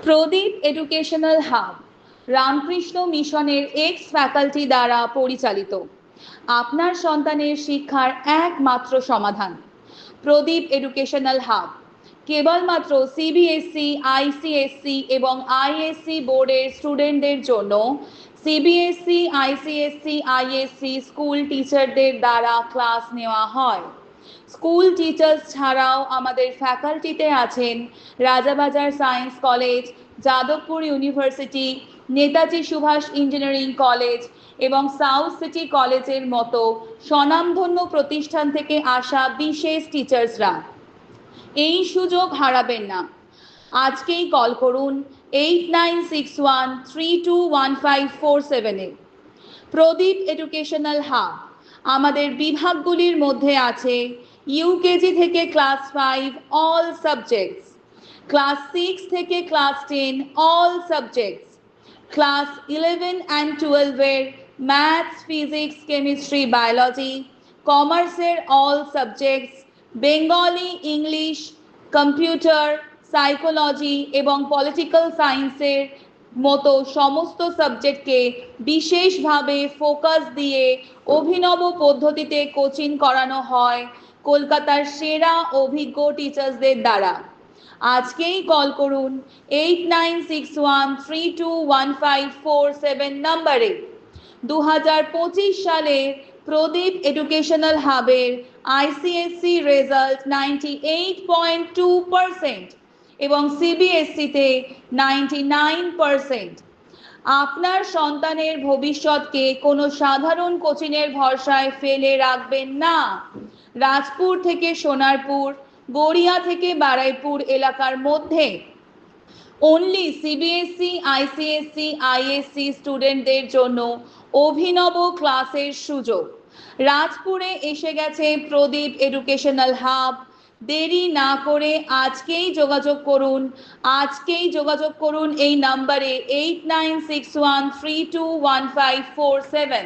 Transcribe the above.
প্রদীপ educational hub Ramakrishna মিশনের x faculty দ্বারা পরিচালিত আপনার সন্তানের শিক্ষার একমাত্র সমাধান। প্রদীপ এডুকেশনাল হাব কেবলমাত্র সিবিএসসি, আইসিএসসি এবং আইএসসি বোর্ডের স্টুডেন্টদের জন্য। সিবিএসসি, আইসিএসসি, আইএসসি স্কুল টিচারদের দ্বারা ক্লাস নেওয়া হয়। স্কুল টিচার্স ছাড়াও আমাদের ফ্যাকাল্টিতে আছেন Rajabazar science college, Jadavpur university, Netaji Subhash engineering college এবং সাউথ সিটি কলেজের মতো স্বনামধন্য প্রতিষ্ঠান থেকে আসা বিশেষ টিচার্সরা। এই সুযোগ হারাবেন না। আজকেই কল করুন 8961321547-এ। প্রদীপ এডুকেশনাল হাব আমাদের বিভাগগুলির মধ্যে আছে ইউকেজি থেকে ক্লাস 5 অল সাবজেক্টস, ক্লাস 6 থেকে class 10 all subjects, class 11 and 12-এর ম্যাথস, ফিজিক্স, কেমিস্ট্রি, বায়োলজি, কমার্সের all subjects, Bengali, English, computer, psychology এবং পলিটিক্যাল সায়েন্সের মতো সমস্ত সাবজেক্টকে বিশেষভাবে ফোকাস দিয়ে অভিনব পদ্ধতিতে কোচিং করানো হয় কলকাতার সেরা অভিজ্ঞ টিচার্সদের দ্বারা। আজকেই কল করুন 8961321547 নম্বরে। 2025 সালের প্রদীপ এডুকেশনাল হাবের আইসিএসসি রেজাল্ট 98.2% এবং সিবিএসসিতে 99%। আপনার সন্তানের ভবিষ্যৎকে কোনো সাধারণ কোচিংয়ের ভরসায় ফেলে রাখবেন না। রাজপুর থেকে সোনারপুর, গড়িয়া থেকে বারাইপুর এলাকার মধ্যে অনলি সিবিএসসি, আইসিএসসি, আইএসসি স্টুডেন্টদের জন্য অভিনব ক্লাসের সুযোগ। রাজপুরে এসে গেছে প্রদীপ এডুকেশনাল হাব। দেরি না করে আজকেই যোগাযোগ করুন এই নাম্বারে 8961321547।